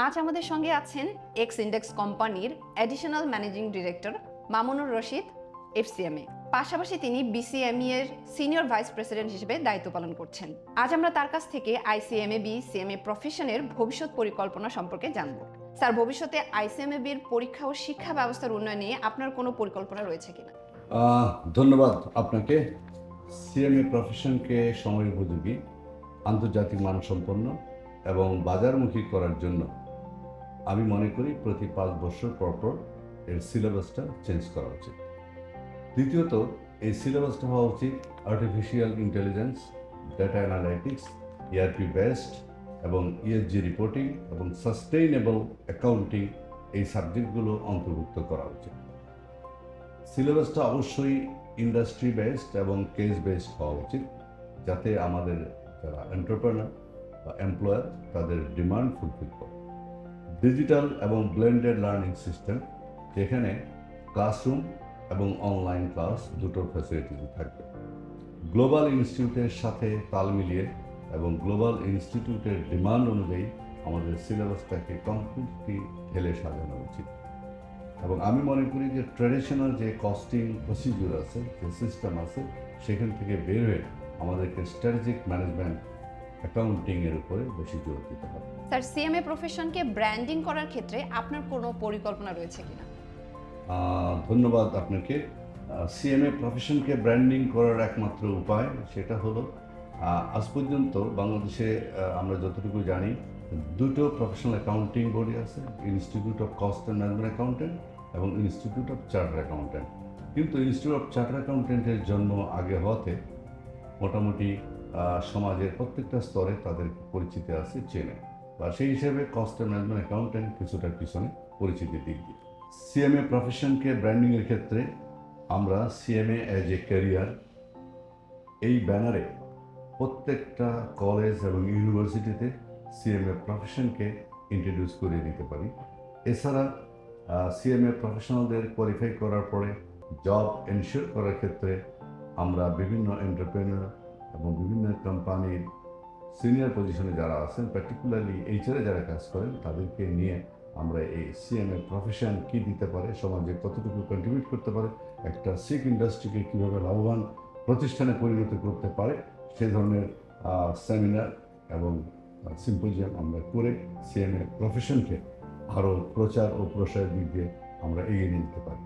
আজ আমাদের সঙ্গে আছেন এক্স ইন্ডেক্স কোম্পানির additional managing director Mamunur Rashid FCMA. পাশাপাশি তিনি বিসিএমই এর সিনিয়র ভাইস প্রেসিডেন্ট হিসেবে দায়িত্ব পালন করছেন। আজ আমরা তার কাছ থেকে আইসিএমএ বিসিএমএ প্রফেশনের ভবিষ্যৎ পরিকল্পনা সম্পর্কে জানব। স্যার, ভবিষ্যতে আইসিএমএ বির পরীক্ষা ও শিক্ষা ব্যবস্থার উন্নয়ন নিয়ে আপনার কোনো পরিকল্পনা রয়েছে কিনা? ধন্যবাদ আপনাকে। সিএমএ প্রফেশনকে সময় উপযোগী, আন্তর্জাতিক মানসম্পন্ন এবং বাজারমুখী করার জন্য আমি মনে করি প্রতি 5 বছর পর এর সিলেবাসটা চেঞ্জ করা উচিত। দ্বিতীয়ত, এই সিলেবাসটা হওয়া উচিত artificial intelligence, data analytics, ERP based এবং ইএসজি রিপোর্টিং এবং সাস্টেইনেবল অ্যাকাউন্টিং, এই সাবজেক্টগুলো অন্তর্ভুক্ত করা উচিত। সিলেবাসটা অবশ্যই ইন্ডাস্ট্রি বেসড এবং কেস বেসড হওয়া উচিত, যাতে আমাদের যারা এন্টারপ্রেনার বা এমপ্লয়ার তাদের ডিমান্ড ফুলফিল করে। ডিজিটাল এবং ব্লেন্ডেড লার্নিং সিস্টেম, যেখানে ক্লাসরুম এবং অনলাইন ক্লাস দুটোর ফ্যাসিলিটিস থাকবে। গ্লোবাল ইনস্টিটিউটের সাথে তাল মিলিয়ে এবং গ্লোবাল ইনস্টিটিউটের ডিমান্ড অনুযায়ী আমাদের সিলেবাসটাকে কমপ্লিটলি ঢেলে সাজানো উচিত। এবং আমি মনে করি যে ট্র্যাডিশনাল যে কস্টিং প্রসিডিউর আছে, যে সিস্টেম আছে, সেখান থেকে বের হয়ে আমাদেরকে স্ট্র্যাটেজিক ম্যানেজমেন্ট অ্যাকাউন্টিংয়ের উপরে বেশি জোর দিতে হবে। স্যার, সিএমএ প্রফেশনকে ব্র্যান্ডিং করার ক্ষেত্রে আপনার কোনো পরিকল্পনা রয়েছে কিনা? ধন্যবাদ আপনাকে। সিএমএ প্রফেশনকে ব্র্যান্ডিং করার একমাত্র উপায় সেটা হলো, আজ পর্যন্ত বাংলাদেশে আমরা যতটুকু জানি দুটো প্রফেশনাল অ্যাকাউন্টিং বডি আছে, institute of cost and management accountant এবং ইনস্টিটিউট অফ চার্টার্ড অ্যাকাউন্টেন্ট। কিন্তু ইনস্টিটিউট অফ চার্টার্ড অ্যাকাউন্টেন্টের জন্ম আগে হওয়াতে মোটামুটি সমাজের প্রত্যেকটা স্তরে তাদের পরিচিতি আছে, চেনে, বা সেই হিসেবে কস্ট অ্যান্ড ম্যানেজমেন্ট অ্যাকাউন্টেন্ট কিছুটার পিছনে পরিচিতির দিক দিয়ে। সিএমএ প্রফেশনকে ব্র্যান্ডিংয়ের ক্ষেত্রে আমরা সিএমএ অ্যাজ এ ক্যারিয়ার এই ব্যানারে প্রত্যেকটা কলেজ এবং ইউনিভার্সিটিতে সিএমএ প্রফেশনকে ইন্ট্রোডিউস করে দিতে পারি। এছাড়া সিএমএ প্রফেশনালদের কোয়ালিফাই করার পরে জব এনশিওর করার ক্ষেত্রে আমরা বিভিন্ন এন্টারপ্রেনার এবং বিভিন্ন কোম্পানির সিনিয়র পজিশনে যারা আছেন, পার্টিকুলারলি এইচআরে যারা কাজ করেন, তাদেরকে নিয়ে আমরা এই সিএমএ প্রফেশন কী দিতে পারে, সমাজে কতটুকু কন্ট্রিবিউট করতে পারে, একটা সিক ইন্ডাস্ট্রিকে কীভাবে লাভবান প্রতিষ্ঠানে পরিণত করতে পারে, সে ধরনের সেমিনার এবং সিম্পোজিয়াম আমরা করে সিএমএ প্রফেশনকে আরও প্রচার ও প্রসারের দিক দিয়ে আমরা এগিয়ে নিয়ে যেতে পারি।